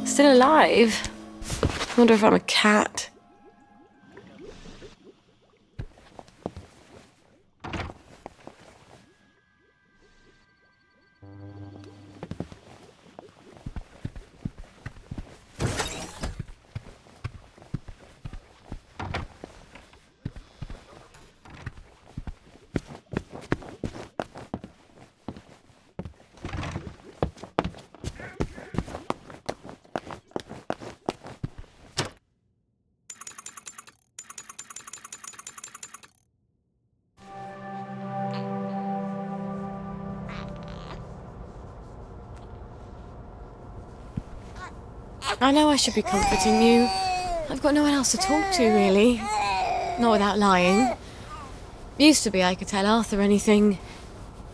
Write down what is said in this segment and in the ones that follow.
Still alive? Wonder if I'm a cat. I know I should be comforting you. I've got no one else to talk to, really. Not without lying. Used to be I could tell Arthur anything.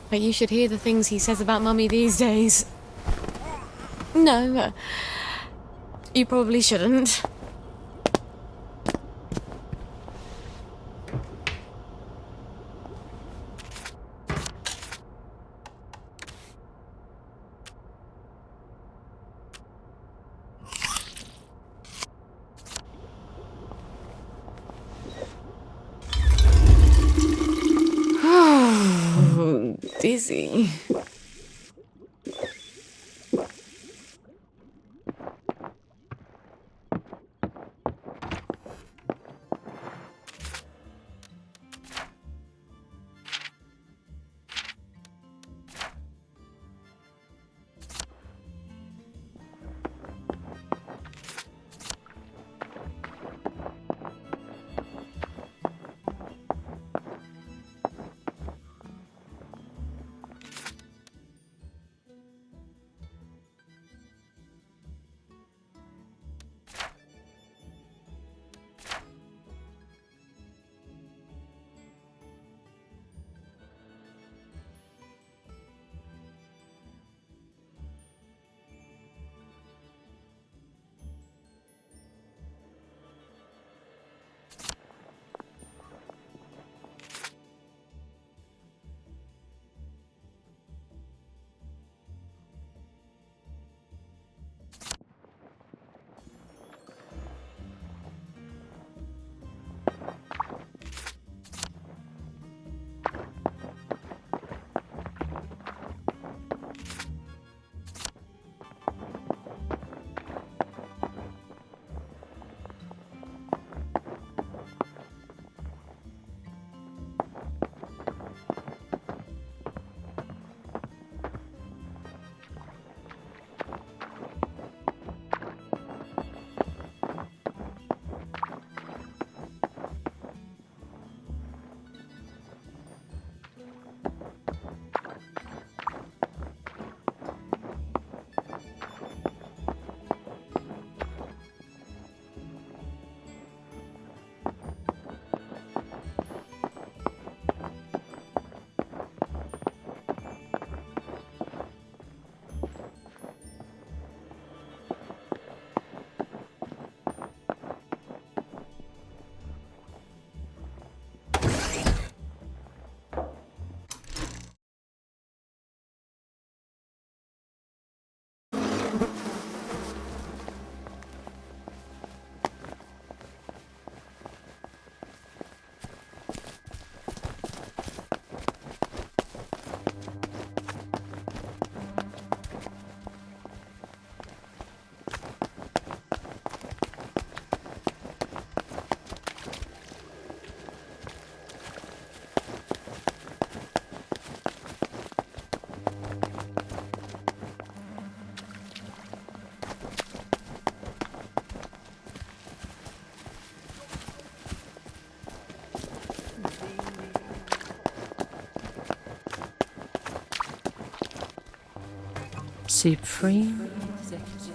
But you should hear the things he says about Mummy these days. No, you probably shouldn't. Dizzy. Supreme Executive.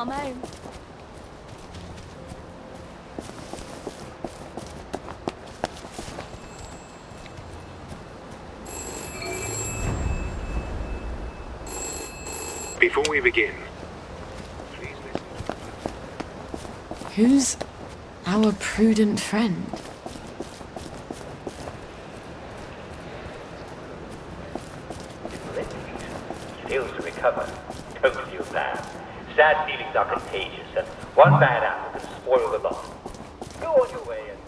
I'm home. Before we begin, please listen. Who's our prudent friend? Skills to recover. Don't feel bad. Sad feelings are contagious, and one bad apple can spoil the lot. Go on your way and...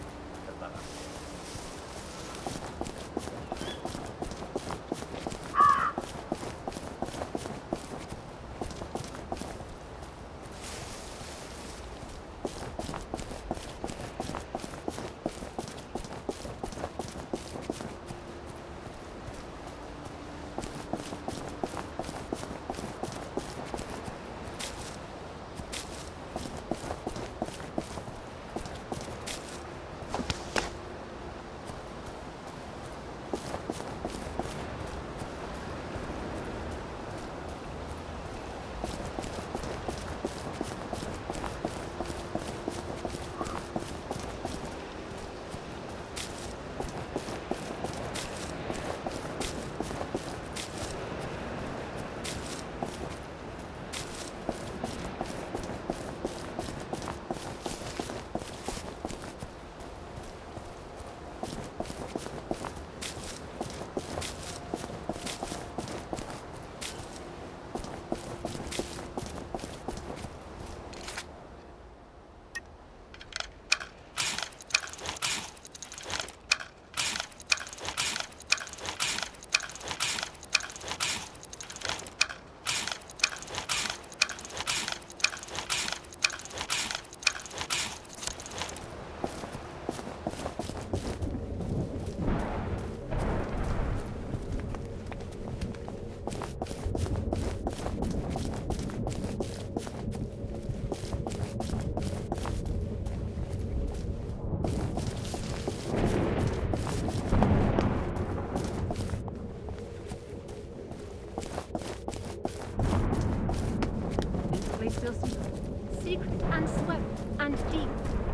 Secret and swept and deep,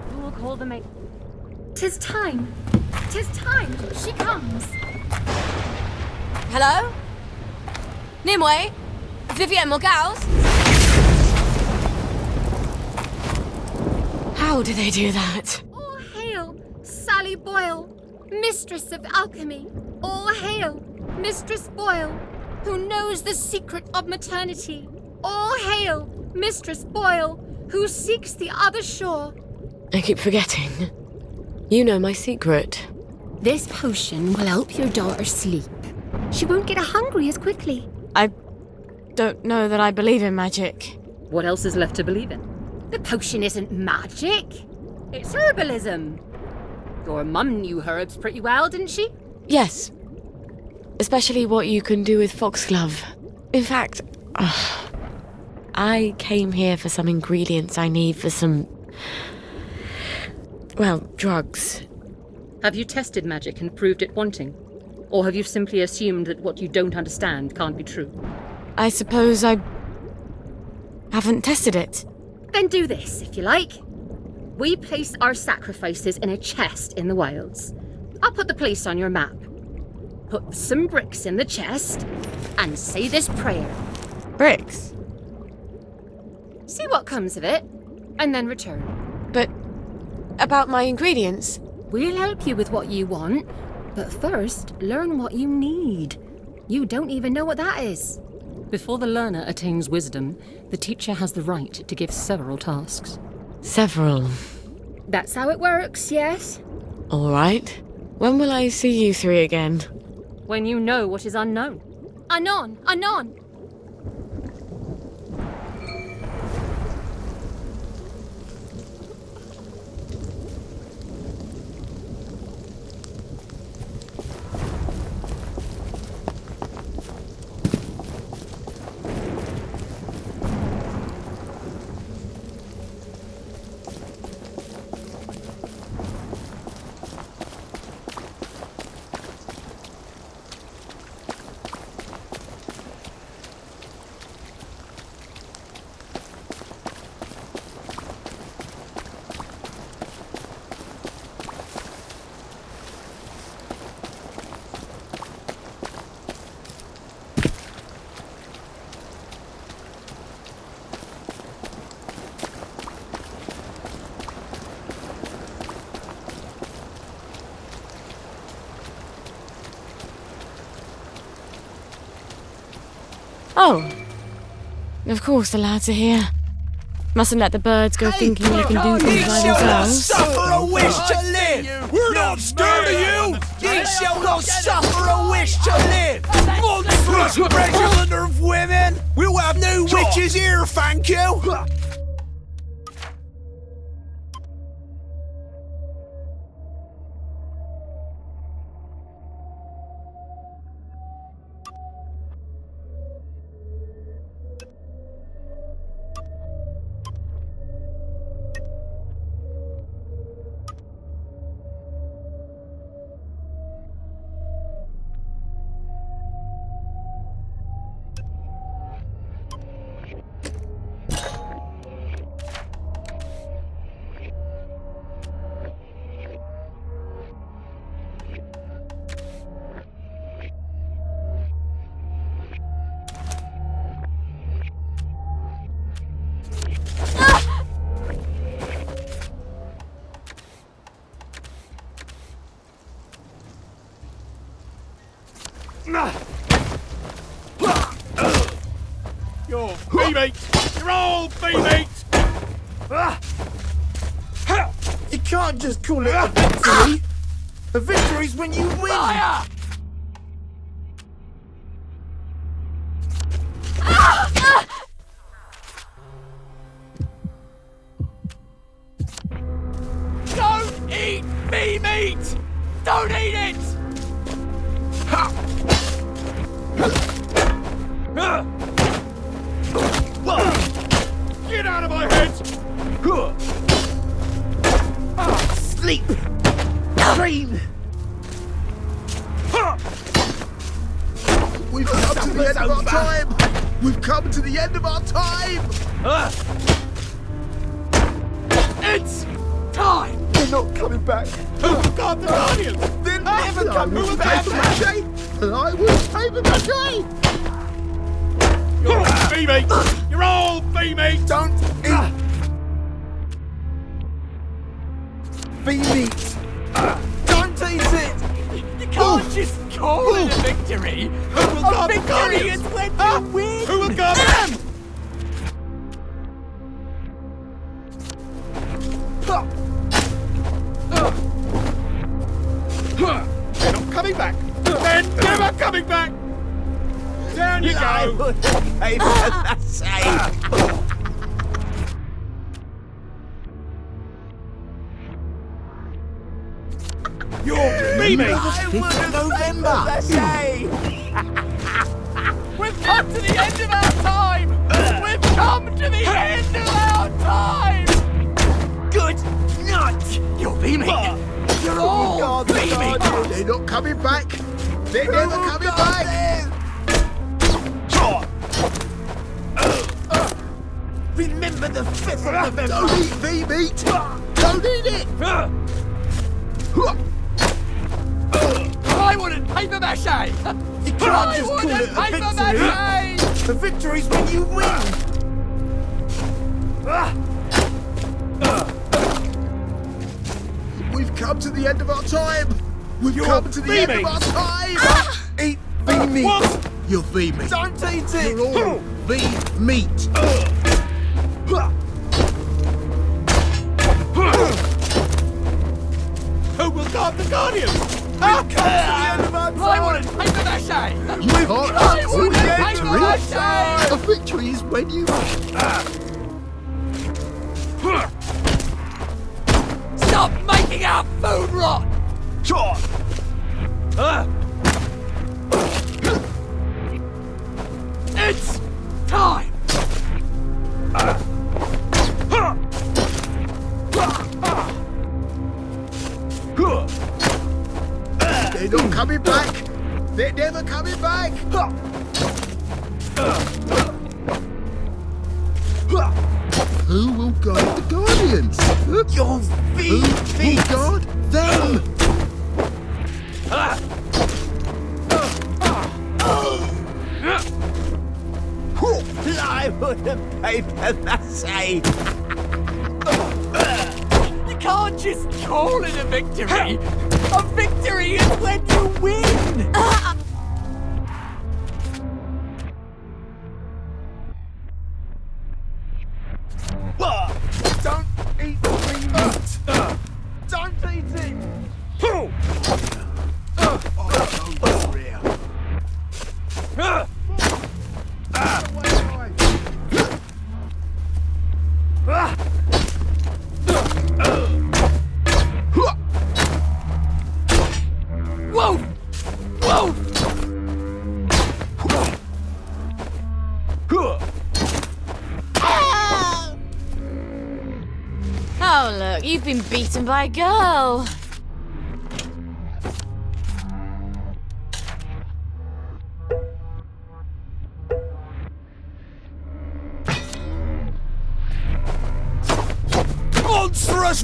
who will call the maid? 'Tis time! 'Tis time! She comes! Hello? Nimue? Vivienne Morgals? How do they do that? All hail, Sally Boyle, mistress of alchemy! All hail, Mistress Boyle, who knows the secret of maternity! All hail, Mistress Boyle, who seeks the other shore! I keep forgetting. You know my secret. This potion will help your daughter sleep. She won't get hungry as quickly. I don't know that I believe in magic. What else is left to believe in? The potion isn't magic. It's herbalism. Your mum knew herbs pretty well, didn't she? Yes. Especially what you can do with foxglove. In fact, I came here for some ingredients I need for some... well, drugs. Have you tested magic and proved it wanting? Or have you simply assumed that what you don't understand can't be true? I suppose I haven't tested it. Then do this, if you like. We place our sacrifices in a chest in the wilds. I'll put the place on your map. Put some bricks in the chest and say this prayer. Bricks? See what comes of it, and then return. But about my ingredients? We'll help you with what you want, but first, learn what you need. You don't even know what that is. Before the learner attains wisdom, the teacher has the right to give several tasks. Several. That's how it works, yes? All right. When will I see you three again? When you know what is unknown. Anon, anon! Oh. Of course the lads are here. Mustn't let the birds go thinking they can do things by themselves. Suffer a wish to live! We're not scared of you! Ye shall not suffer a wish to live! Monstrous prejudice of women! We'll have no witches here, thank you! You're B-mates! You're all B-mates! You can't just call it a victory! A victory's when you win! Fire! Don't eat B-meat! Don't eat it! Get out of my head! Sleep! Dream! We've come to the end of our time! We've come to the end of our time! It's time! They're not coming back! Who got the Guardians? They're never coming back! And I will paper mache! You're all B-mates! You're all B-mates! Don't eat B-meat! Don't eat it! You can't just call it a victory! Who will guard the Guardians? When you win! Who will guard them? They're not coming back! They're never coming back! Down you go! You're B-mates! 5th November! We've come to the end of our time! We've come to the end of our time! Good night! You're B-mate! You're all B-mate! They're not coming back! They're never coming back! Remember the 5th of November! Don't eat V-meat! Don't eat it! I wanted paper mache! You can't just call it a victory! A victory's when you win! We've come to the end of our time! We've come to the end of our time! Eat V-meat! What? You're V-meat! Don't eat it! You're all V-meat! Who will guard the Guardians? I wanted paper mache! You can't I just call wanted it a paper mache! victory! A victory is when you... Stop making our food rot! It's time! They're not coming back! They're never coming back! Who will guard the Guardians? You're Who will guard them? Plywood and paper mache! You can't just call it a victory! A victory is when you win! Oh, look, you've been beaten by a girl. Monstrous!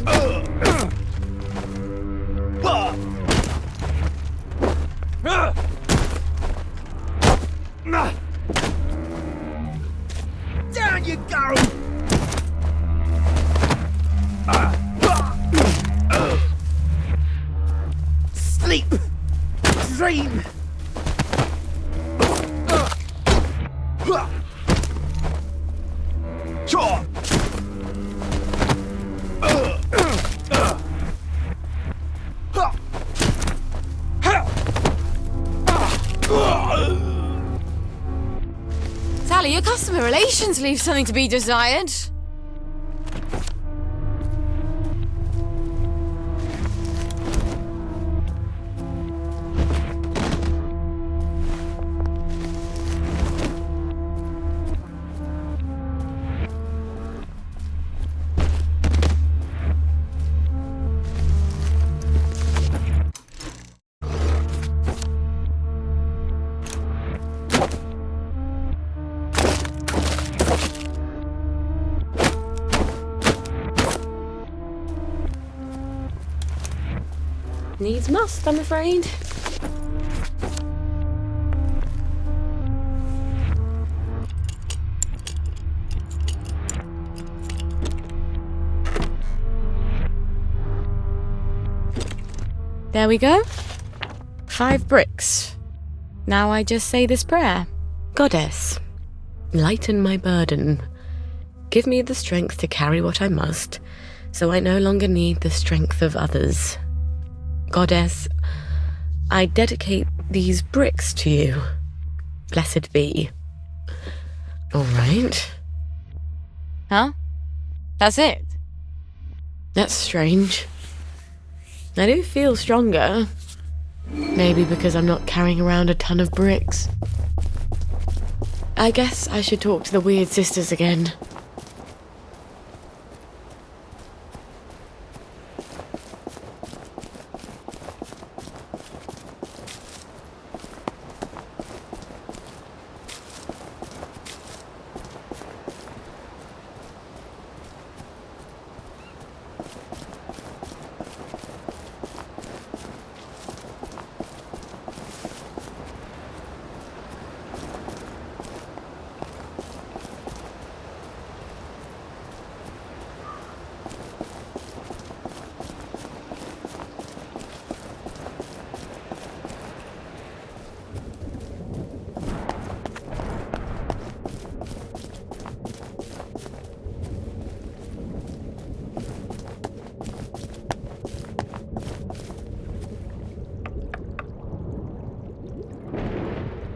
Down you go! Sleep! Dream! Sure! Sally, your customer relations leave something to be desired. Needs must, I'm afraid. There we go. 5 bricks. Now I just say this prayer. Goddess, lighten my burden. Give me the strength to carry what I must, so I no longer need the strength of others. Goddess, I dedicate these bricks to you. Blessed be. All right. Huh? That's it? That's strange. I do feel stronger. Maybe because I'm not carrying around a ton of bricks. I guess I should talk to the weird sisters again.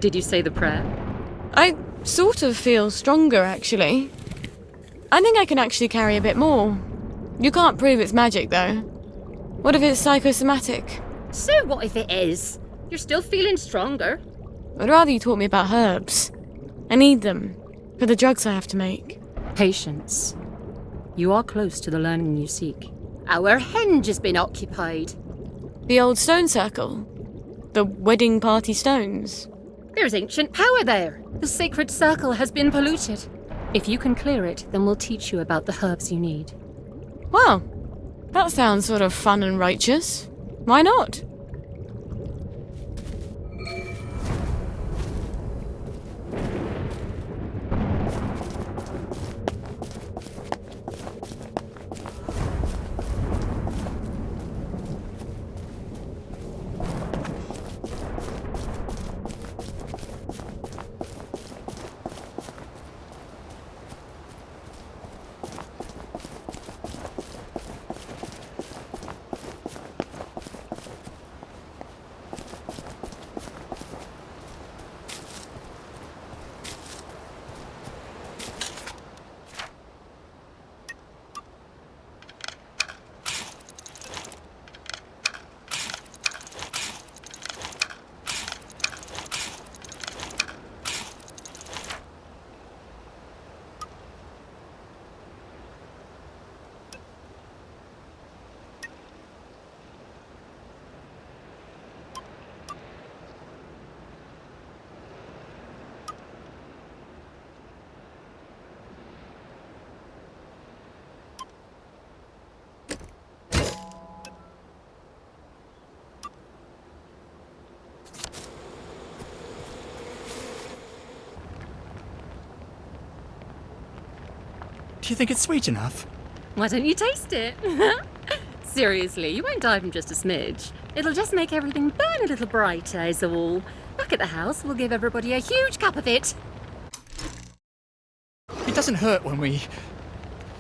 Did you say the prayer? I sort of feel stronger, actually. I think I can actually carry a bit more. You can't prove it's magic, though. What if it's psychosomatic? So what if it is? You're still feeling stronger. I'd rather you taught me about herbs. I need them for the drugs I have to make. Patience. You are close to the learning you seek. Our henge has been occupied. The old stone circle. The wedding party stones. There's ancient power there. The sacred circle has been polluted. If you can clear it, then we'll teach you about the herbs you need. Well, that sounds sort of fun and righteous. Why not? Do you think it's sweet enough? Why don't you taste it? Seriously, you won't die from just a smidge. It'll just make everything burn a little brighter, is all. Back at the house, we'll give everybody a huge cup of it. It doesn't hurt when we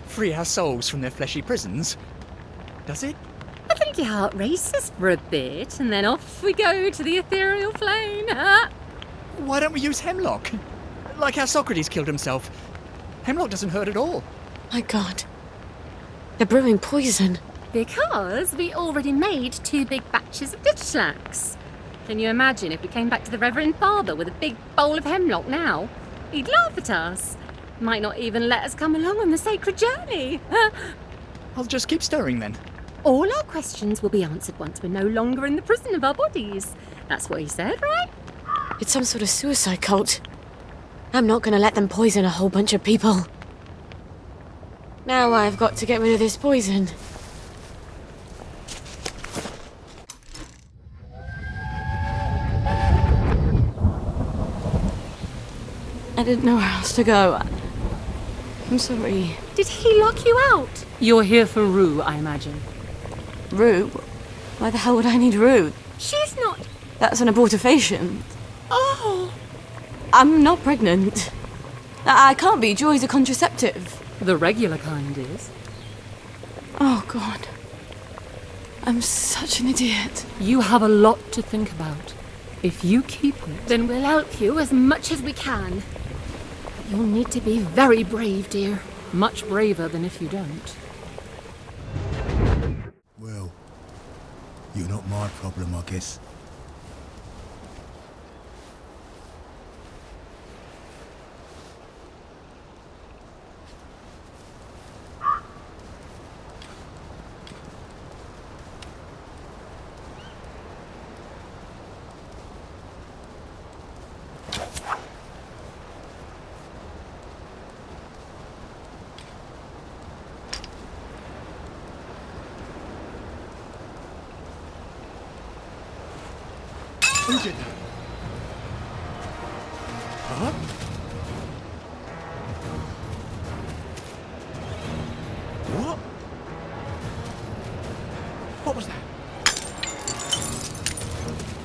free our souls from their fleshy prisons, does it? I think your heart races for a bit, and then off we go to the ethereal plane. Why don't we use hemlock? Like how Socrates killed himself. Hemlock doesn't hurt at all. My God. They're brewing poison. Because we already made 2 big batches of ditchlax. Can you imagine if we came back to the Reverend Father with a big bowl of hemlock now? He'd laugh at us. Might not even let us come along on the sacred journey. I'll just keep stirring then. All our questions will be answered once we're no longer in the prison of our bodies. That's what he said, right? It's some sort of suicide cult. I'm not gonna let them poison a whole bunch of people. Now I've got to get rid of this poison. I didn't know where else to go. I'm sorry. Did he lock you out? You're here for Rue, I imagine. Rue? Why the hell would I need Rue? She's not... That's an abortifacient. Oh! I'm not pregnant. I can't be. Joy's a contraceptive. The regular kind is. Oh, God. I'm such an idiot. You have a lot to think about. If you keep it... Then we'll help you as much as we can. But you'll need to be very brave, dear. Much braver than if you don't. Well, you're not my problem, I guess. Who did that? Huh? What? What was that?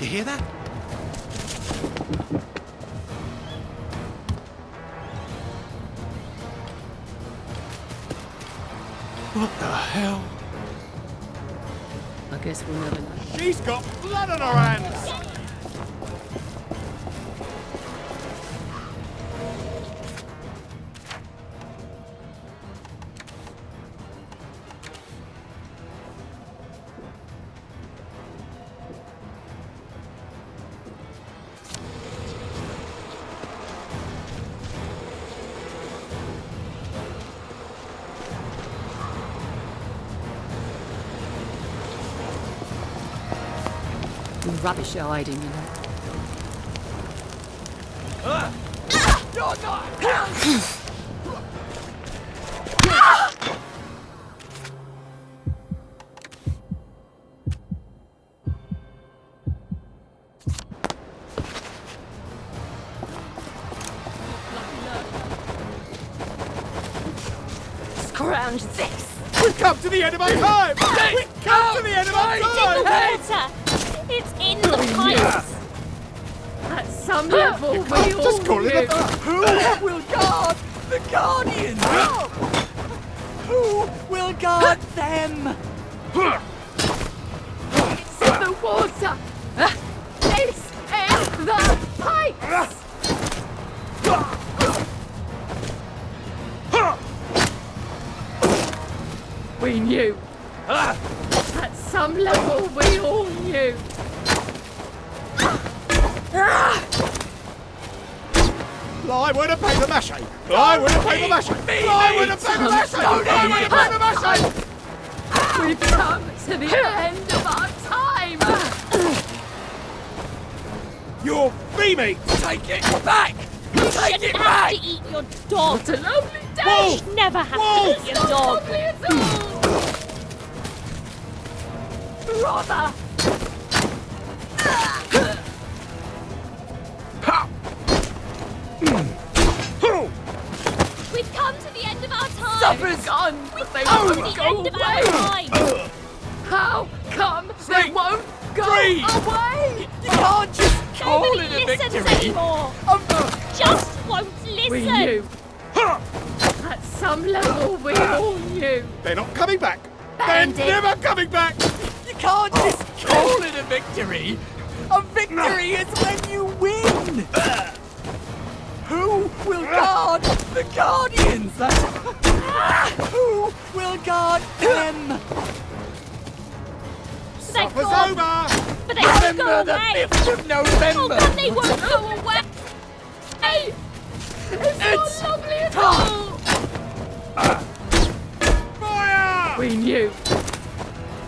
You hear that? What the hell? I guess we'll never know. She's got blood on her hands! Rubbish you're hiding, you know. Scrounge this! We've come to the end of our time! We've come to the end of our time! Water! It's in the pipes! At some level, we all Just call it knew. a... Who will guard the Guardians? Who will guard them? It's in the water! This is the pipes! We knew. At some level, we all knew. Plywood and paper mache! Plywood and paper mache! Plywood and paper mache! Plywood and paper mache! We've come to the end of our time! You're Beamy! Take it back! Take it back! To eat your dog! What a lovely day! Whoa! Never have Whoa! to eat your dog! Lovely at all! Brother! We've come to the end of our time! run, but they won't go away. How come they won't go away? You can't just call it a victory. Anymore. Just won't listen. We knew. At some level, we all knew. They're not coming back. Bandit. They're never coming back. You can't just call it a victory. A victory is when you win. Who will guard the Guardians? Who will guard them? Supper's gone. over. But they won't go Remember the away. 5th of November. Oh God, they won't go away. Hey, It's not lovely at all. Fire! We knew.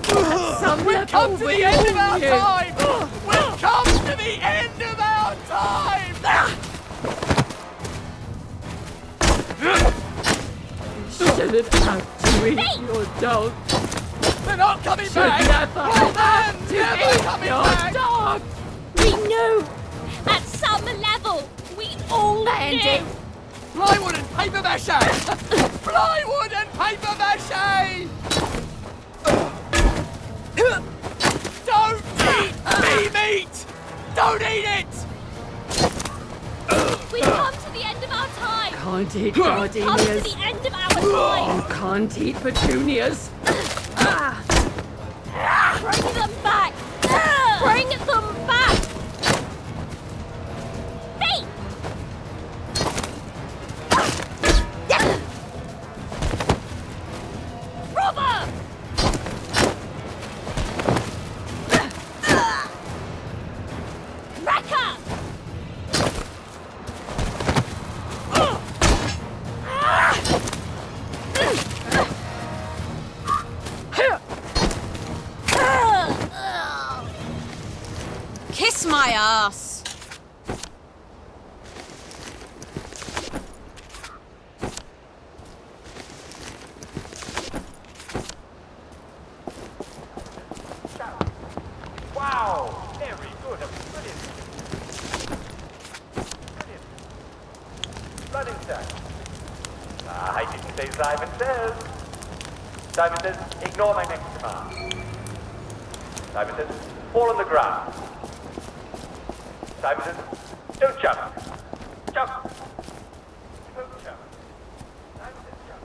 At some We've level, come to we the end of all our knew. time. We've come to the end of our time. Should have had to eat your dog. They're not coming Should back. never Well, have then, to never eat coming your back. dog. We knew. At some level, we all knew. Plywood and paper mache. Plywood and paper mache. Don't eat me meat. Don't eat it. We've come to the end of our time. Can't eat We've come to gardenias. the end of our time. Can't eat petunias. Bring them back. Bring them back. Hey. Robber. Wrecker. Kiss my ass. Wow, very good. Brilliant. Brilliant. Blood inside. I didn't say Simon says. Simon says, ignore my next command. Simon says, fall on the ground. Simon says, don't jump. Jump. Don't jump. Simon says, jump.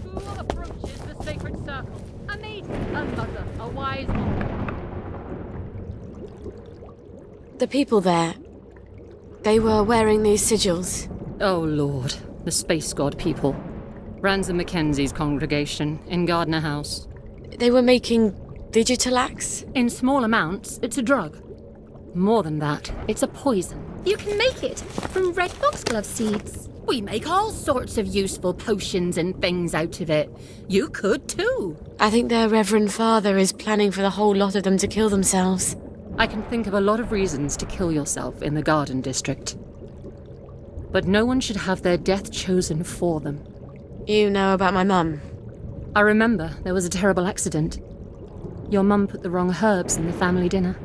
Who approaches the sacred circle? A maiden, a mother, a wise woman. The people there, they were wearing these sigils. Oh, Lord. The space god people. Ransom Mackenzie's congregation in Gardner House. They were making digitalax. In small amounts, it's a drug. More than that, it's a poison. You can make it from red foxglove seeds. We make all sorts of useful potions and things out of it. You could too. I think their Reverend Father is planning for the whole lot of them to kill themselves. I can think of a lot of reasons to kill yourself in the Garden District. But no one should have their death chosen for them. You know about my mum? I remember there was a terrible accident. Your mum put the wrong herbs in the family dinner.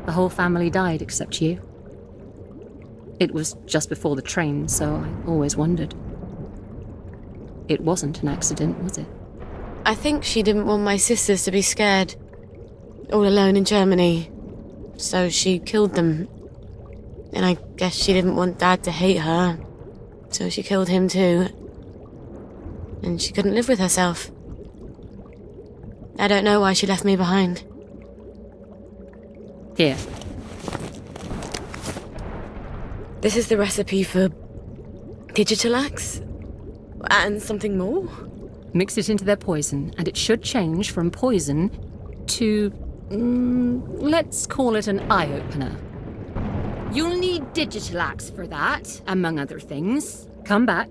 The whole family died except you. It was just before the train, so I always wondered. It wasn't an accident, was it? I think she didn't want my sisters to be scared. All alone in Germany. So she killed them. And I guess she didn't want Dad to hate her. So she killed him too. And she couldn't live with herself. I don't know why she left me behind. Here. This is the recipe for digitalax? And something more? Mix it into their poison, and it should change from poison to... let's call it an eye-opener. You'll need digitalax for that, among other things. Come back,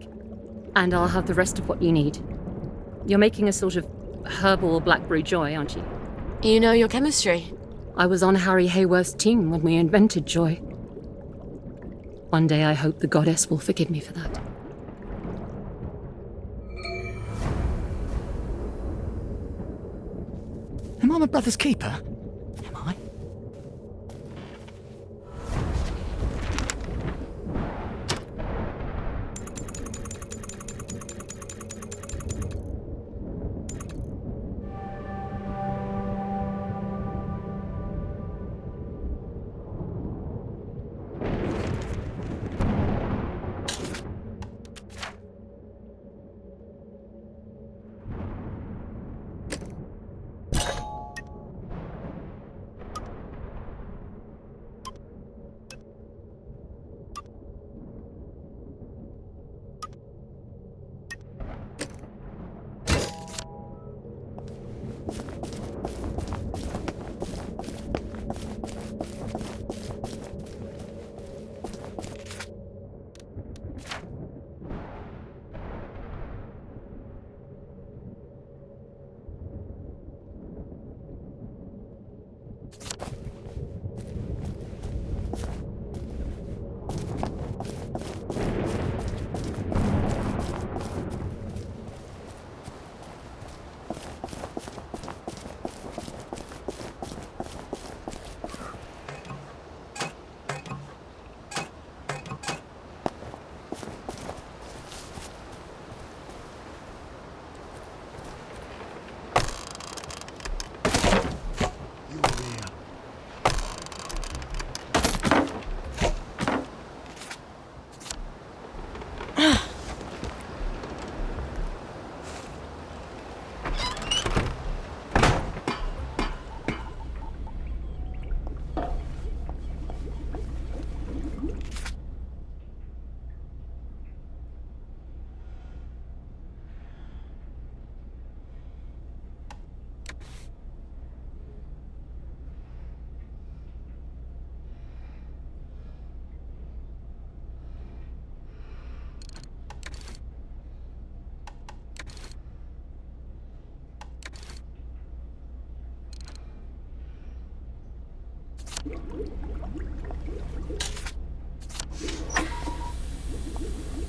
and I'll have the rest of what you need. You're making a sort of herbal blackberry joy, aren't you? You know your chemistry. I was on Harry Hayworth's team when we invented joy. One day I hope the goddess will forgive me for that. Am I my brother's keeper? Am I?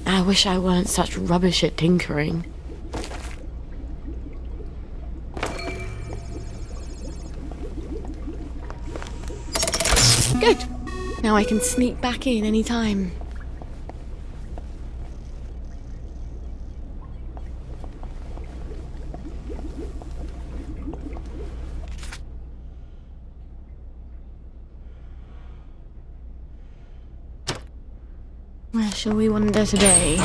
I wish I weren't such rubbish at tinkering. Good! Now I can sneak back in any time. Where shall we wander today?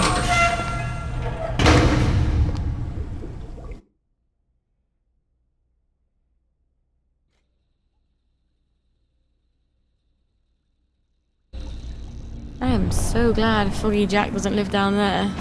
I am so glad Foggy Jack doesn't live down there.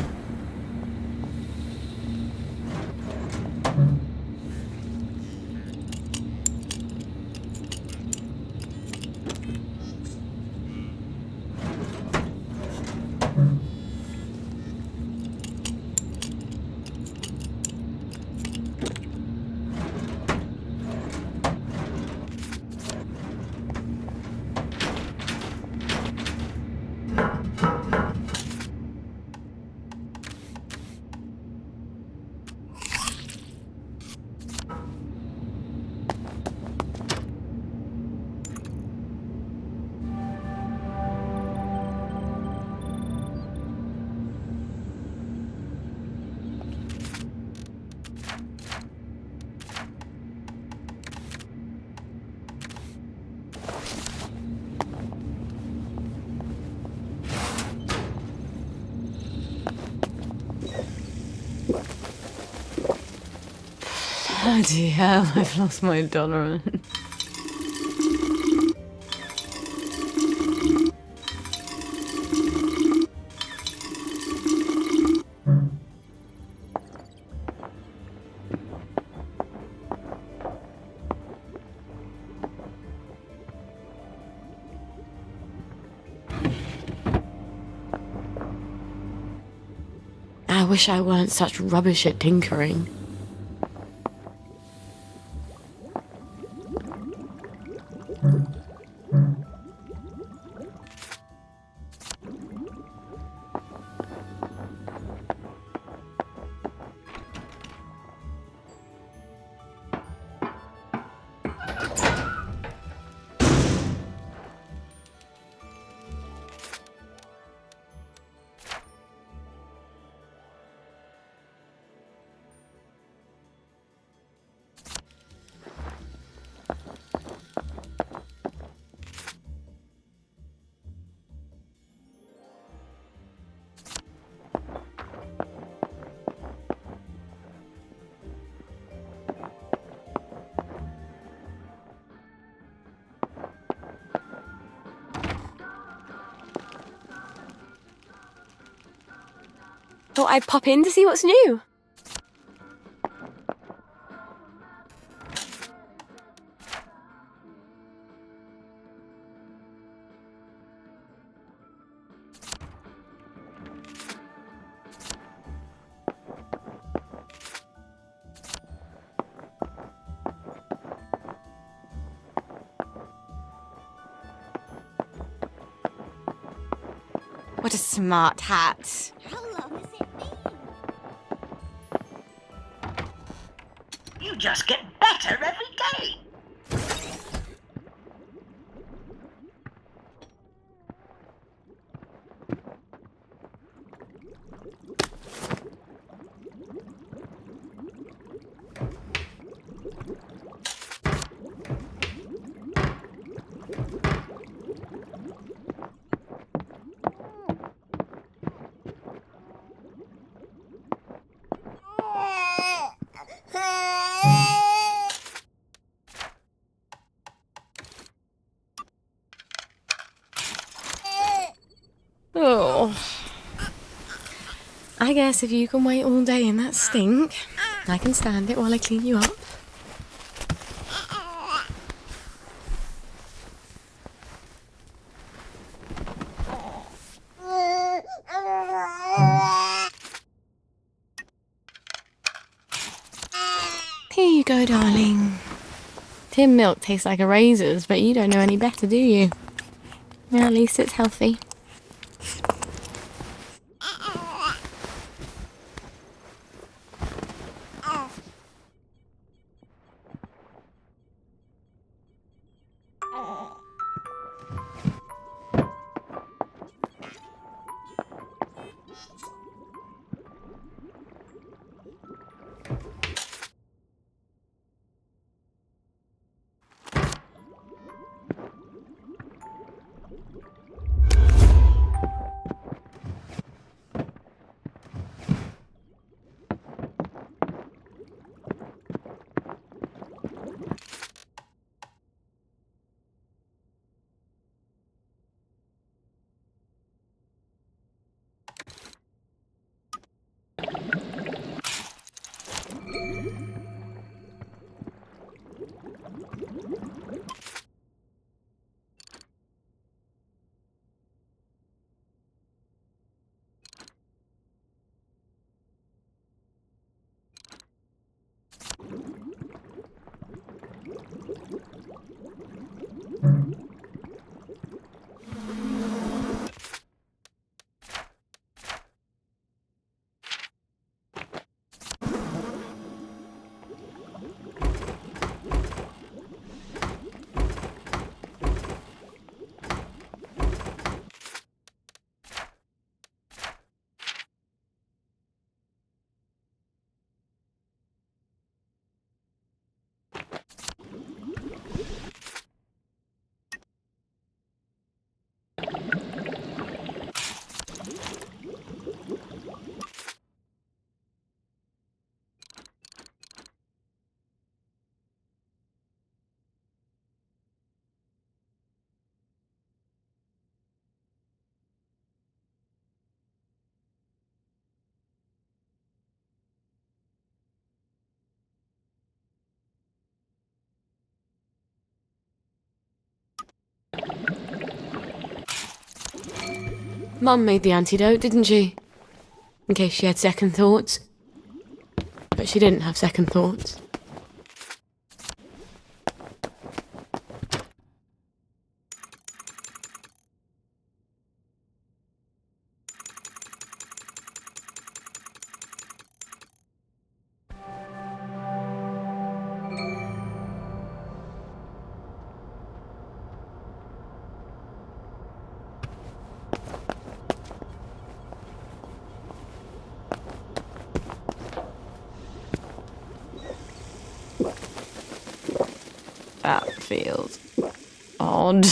Bloody hell, I've lost my tolerance. I wish I weren't such rubbish at tinkering. Thought I'd pop in to see what's new. What a smart hat. How long has it been? You just get better every day. Oh. I guess if you can wait all day in that stink, I can stand it while I clean you up. Here you go, darling. Tin milk tastes like a razor's, but you don't know any better, do you? Well, at least it's healthy. Mum made the antidote, didn't she? In case she had second thoughts. But she didn't have second thoughts. That feels odd.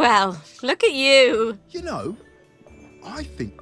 Well, look at you. You know, I think...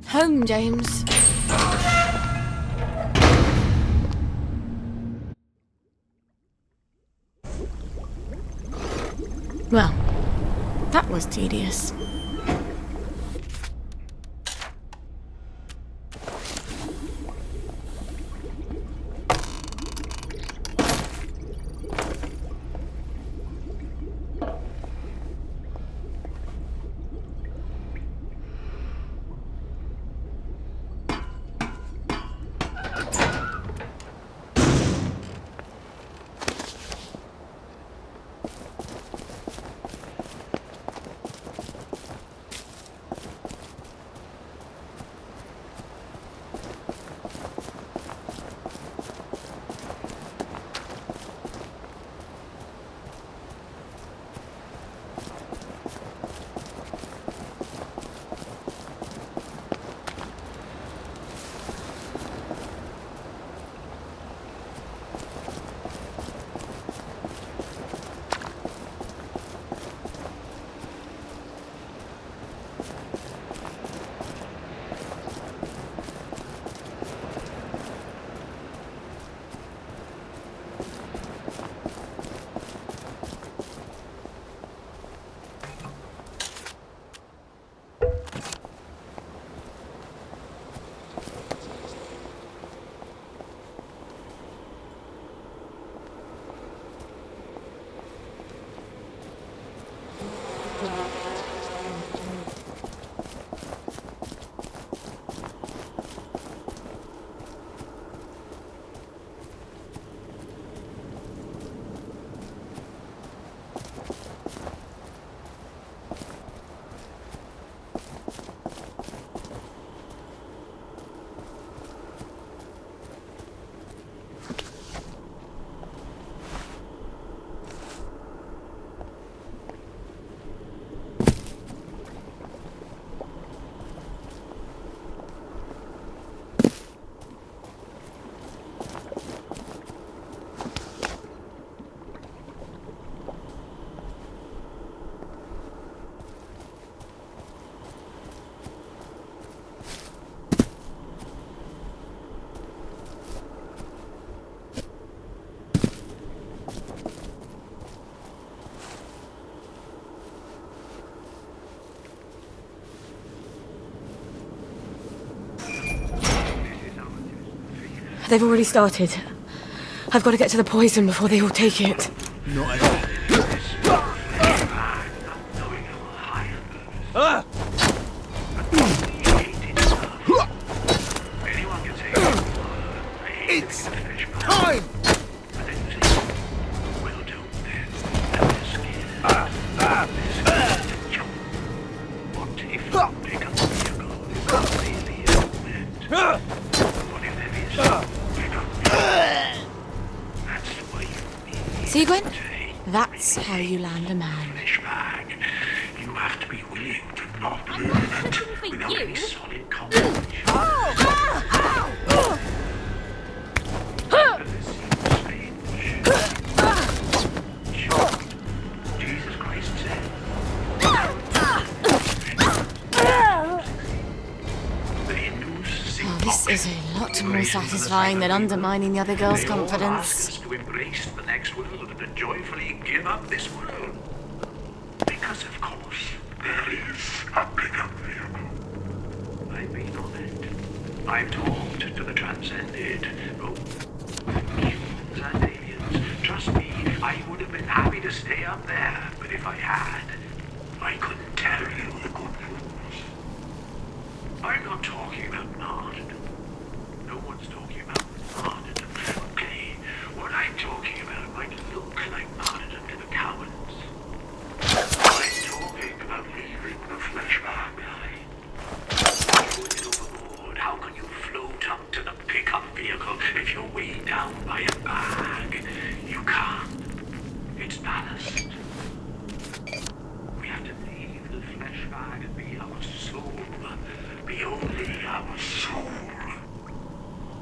Home, James. Well, that was tedious. They've already started. I've got to get to the poison before they all take it. Not at all. It's time! See, Gwen? That's how you land a man. You have to be willing to not move it without any solid confidence. Jesus Christ said. Oh, this is a lot more satisfying than undermining the other girl's confidence. Ask us to embrace the next world and joyfully give up this world. Because of course, there is a bigger vehicle. I've been on it. I've talked to the transcended, both humans and aliens. Trust me, I would have been happy to stay up there, but if I had, I couldn't tell you the good news. I'm not talking about martyrdom. No one's talking about martyrdom. Okay, what I'm talking about might look like martyrdom to the cowards. I'm talking about leaving the flesh behind. Throwing it overboard. How can you float up to the pickup vehicle if you're weighed down by a bag? You can't. It's ballast. We have to leave the flesh bag and be our soul. Be only our soul.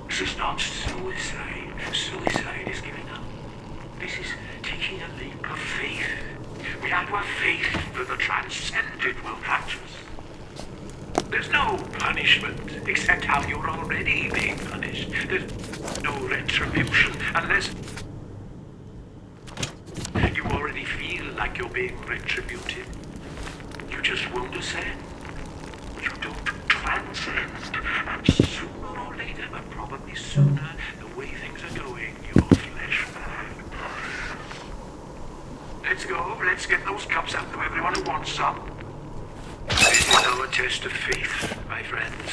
This is not suicide. Suicide is giving up. This is taking a leap of faith. We have to have faith that the transcended will catch us. There's no punishment except how you're already being punished. There's no retribution unless you already feel like you're being retributed. You just won't ascend. You don't transcend. And sooner or later, but probably sooner, the way things are going, your flesh bag. Let's go. Let's get those cups out to everyone who wants some. This is our test of faith, my friends.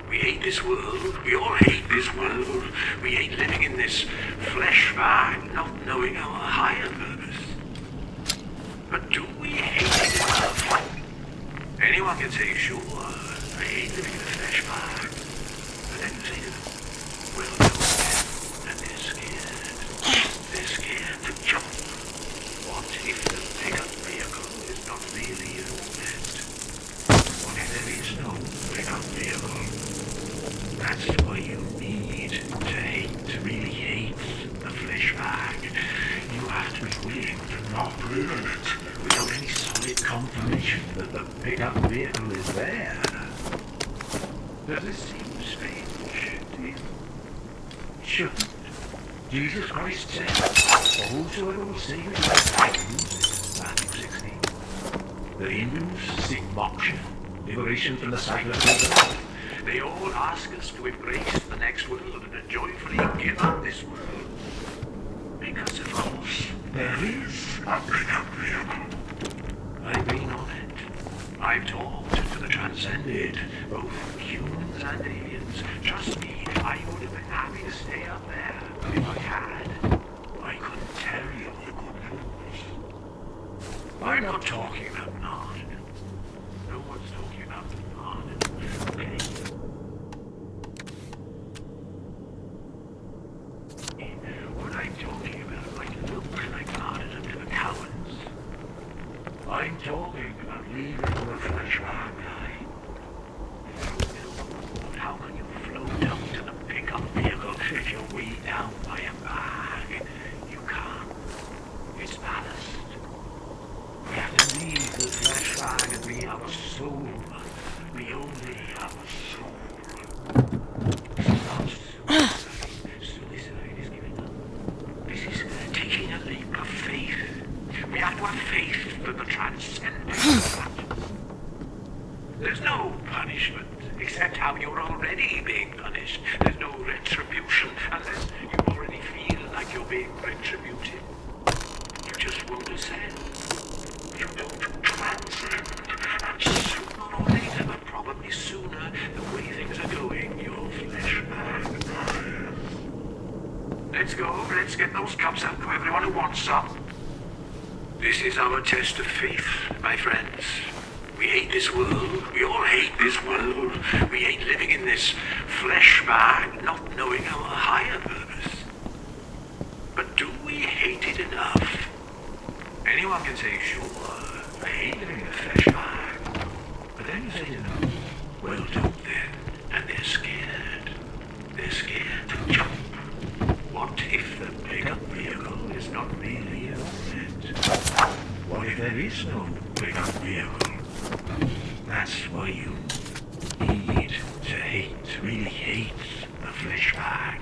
We hate this world. We all hate this world. We hate living in this flesh bag, not knowing our higher purpose. But do we hate it enough? Anyone can say, sure, I hate living in a flesh bag. But then you say to them, well, no, and they're scared. They're scared to jump. What if the pickup vehicle is not really your pet? What if there is no pickup vehicle? That's why you need to hate, really hate the flesh bag. You have to be willing to not learn it without any solid confirmation that the pickup vehicle is there. Does this seem strange to you? It shouldn't. Jesus Christ said, for whosoever will save his life will lose it. Matthew 16. The Hindus seek moksha, liberation from the cycle of rebirth. They all ask us to embrace the next world and joyfully give up this world. Because of course, there is a pickup vehicle. I've been on it. I've talked to the transcended, both humans and aliens. Trust me, I would have been happy to stay up there. But if I had, I couldn't tell you the good news. I'm not talking about martyrdom. No one's talking about martyrdom. Okay? What I'm talking about might look like martyrdom to the cowards. I'm talking about leaving the flesh behind. How can you float up to the pickup vehicle if you're weighed down by a bag? You can't. It's ballast. We have to leave the flesh bag and be our soul. Be only our soul. This is not suicide. Suicide is giving up. This is taking a leap of faith. We have to have faith that the transcendent. There's no punishment except how you're already being punished. There's no retribution unless you already feel like you're being retributed. You just won't ascend. You don't transcend. And sooner or later, but probably sooner, the way things are going, your flesh bag. Let's go. Let's get those cups out to everyone who wants some. This is our test of faith, my friends. We hate this world. We all hate this world. We hate living in this flesh bag, not knowing our higher purpose. But do we hate it enough? Anyone can say, sure, I hate living in a flesh bag. But then you say to them, well, don't then. And they're scared. They're scared to jump. What if the pickup vehicle is not really your pet? What if there is no pickup vehicle? That's why you need to hate, really hate the flesh bag.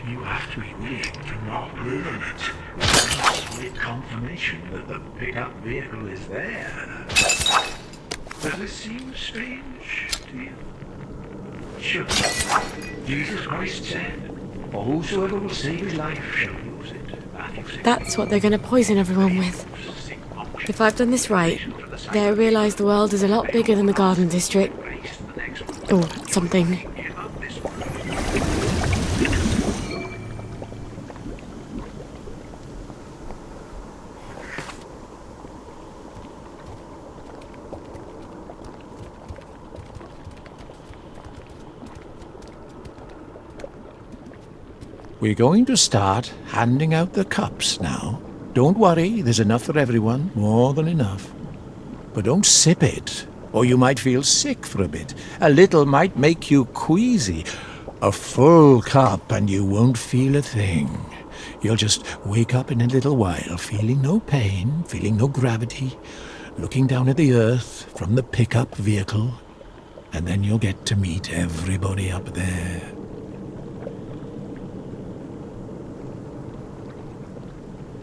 You have to be willing to not learn it. Solid confirmation that the pickup vehicle is there. Does this seem strange to you? Sure. Jesus Christ said, "For whosoever will save his life shall lose it." Matthew 6. That's what they're gonna poison everyone with. If I've done this right, they'll realise the world is a lot bigger than the Garden District. Or something. We're going to start handing out the cups now. Don't worry, there's enough for everyone, more than enough. But don't sip it, or you might feel sick for a bit. A little might make you queasy. A full cup and you won't feel a thing. You'll just wake up in a little while, feeling no pain, feeling no gravity, looking down at the earth from the pickup vehicle, and then you'll get to meet everybody up there.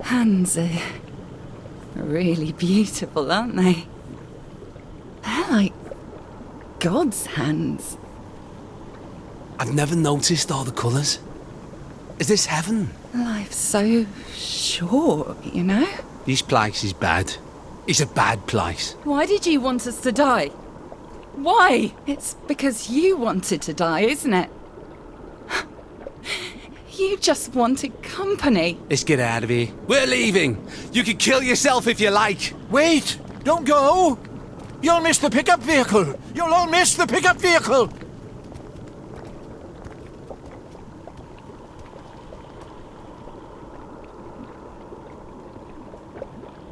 Hands are really beautiful, aren't they? They're like God's hands. I've never noticed all the colours. Is this heaven? Life's so short, you know? This place is bad. It's a bad place. Why did you want us to die? Why? It's because you wanted to die, isn't it? You just wanted company. Let's get out of here. We're leaving. You can kill yourself if you like. Wait! Don't go! You'll miss the pickup vehicle! You'll all miss the pickup vehicle!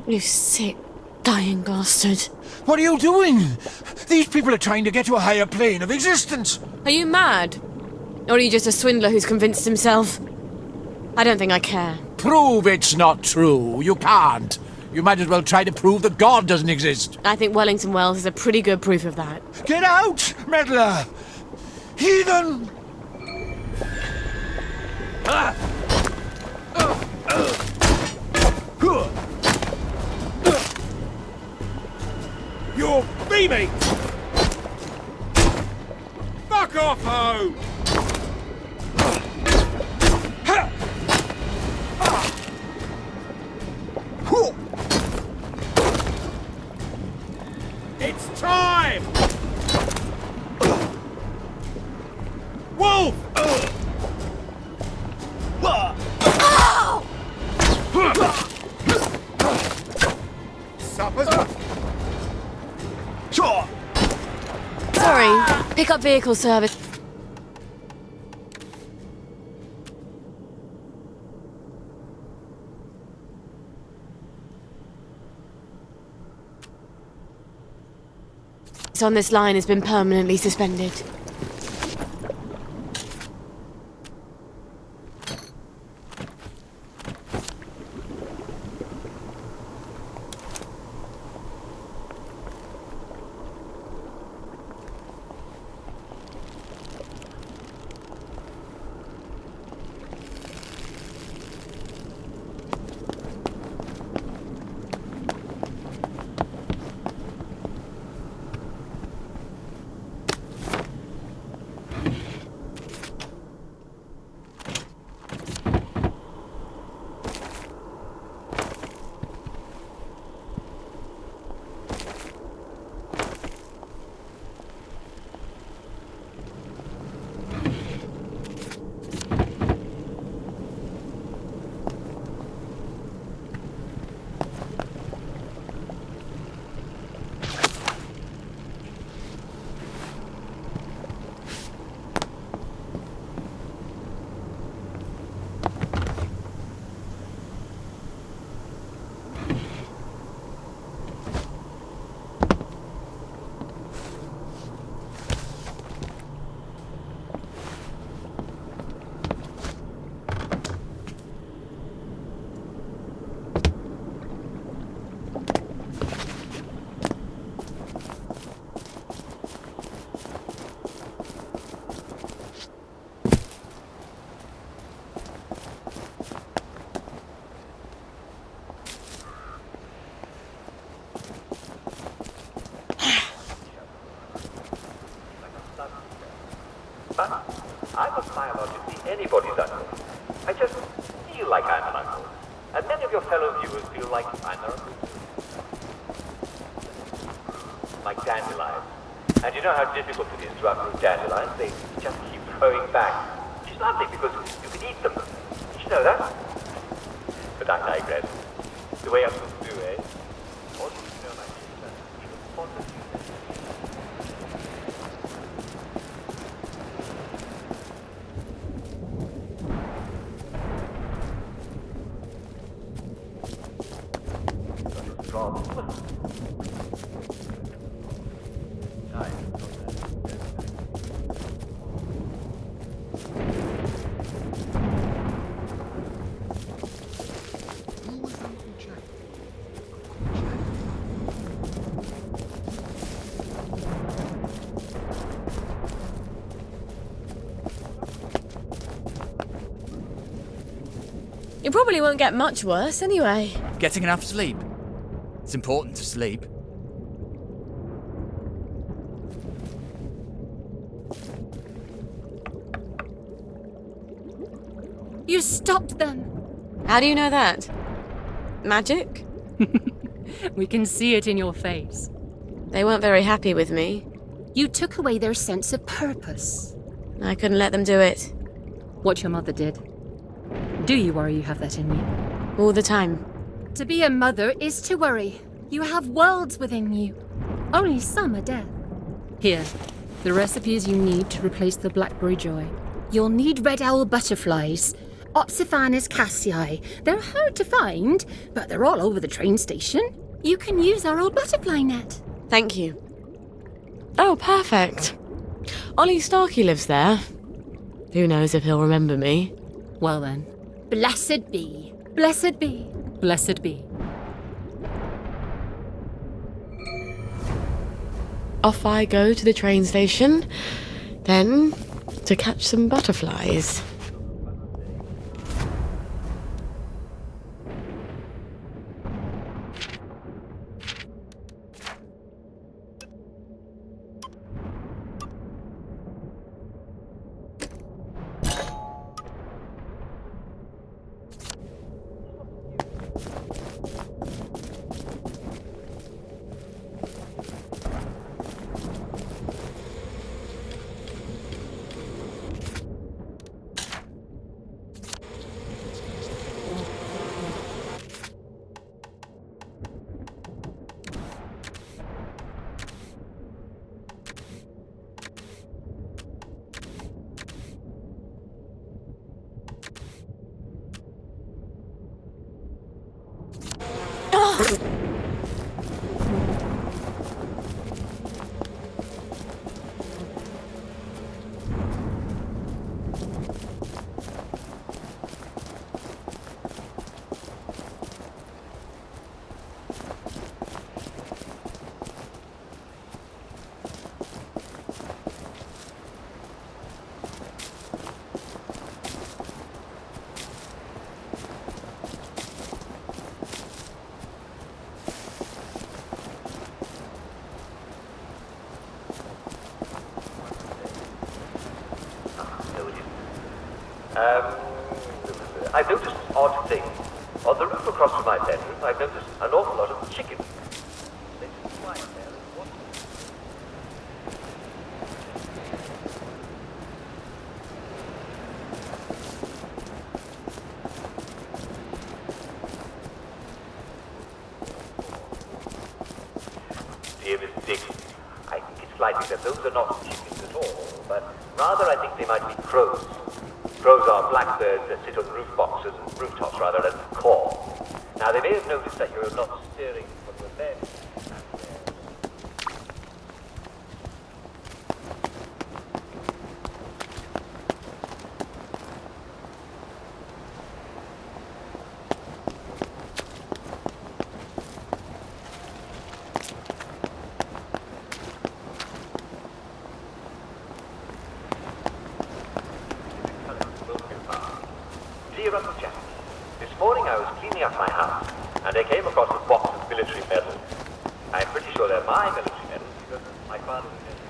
You sick, dying bastard. What are you doing? These people are trying to get to a higher plane of existence. Are you mad? Or are you just a swindler who's convinced himself? I don't think I care. Prove it's not true. You can't. You might as well try to prove that God doesn't exist. I think Wellington Wells is a pretty good proof of that. Get out, meddler! Heathen! You're beaming! Fuck off, ho! It's time! Wolf! Supper's... Sorry, pickup vehicle service. On this line has been permanently suspended. feel like I'm an uncle, and many of your fellow viewers feel like I'm their uncle. Like dandelions. And you know how difficult it is to uproot dandelions? They just keep growing back. Which is lovely because you can eat them. Did you know that? But I digress. The way uncles do, eh? All you need to know, my dear, is that fond of you. You probably won't get much worse anyway. Getting enough sleep. It's important to sleep. You stopped them. How do you know that? Magic? We can see it in your face. They weren't very happy with me. You took away their sense of purpose. I couldn't let them do it. What your mother did. Do you worry you have that in you? All the time. To be a mother is to worry. You have worlds within you. Only some are dead. Here, the recipes you need to replace the blackberry joy. You'll need red owl butterflies. Opsiphanes cassii. They're hard to find, but they're all over the train station. You can use our old butterfly net. Thank you. Oh, perfect. Ollie Starkey lives there. Who knows if he'll remember me. Well then. Blessed be. Blessed be. Blessed be. Off I go to the train station, then to catch some butterflies. I've noticed an odd thing. On the roof across from my bedroom, I've noticed an awful lot of chickens. They just fly in there and watch. Dear Miss Dixon, I think it's likely that those are not chickens at all, but rather I think they might be crows. Crows are blackbirds that sit on roof boxes and rooftops rather than caw. Now they may have noticed that you're not stirring from your bed. Dear Uncle Jack, this morning I was cleaning up my house, and I came across a box of military medals. I'm pretty sure they're my military medals because my father was military.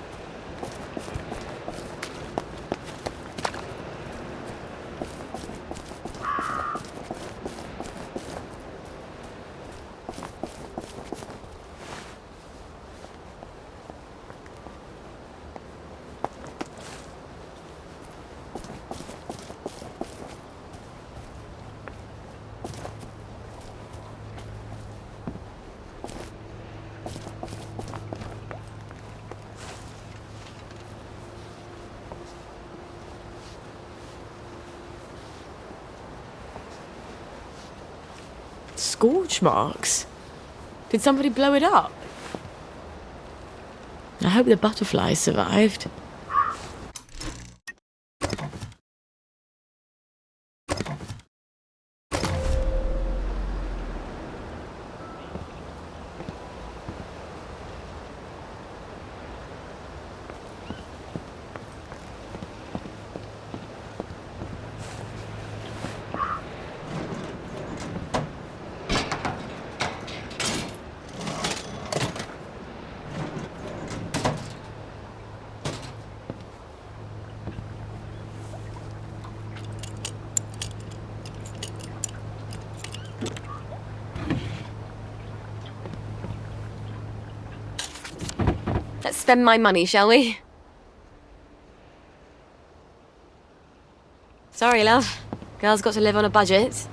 Scorch marks? Did somebody blow it up? I hope the butterflies survived. Let's spend my money, shall we? Sorry, love. Girl's got to live on a budget.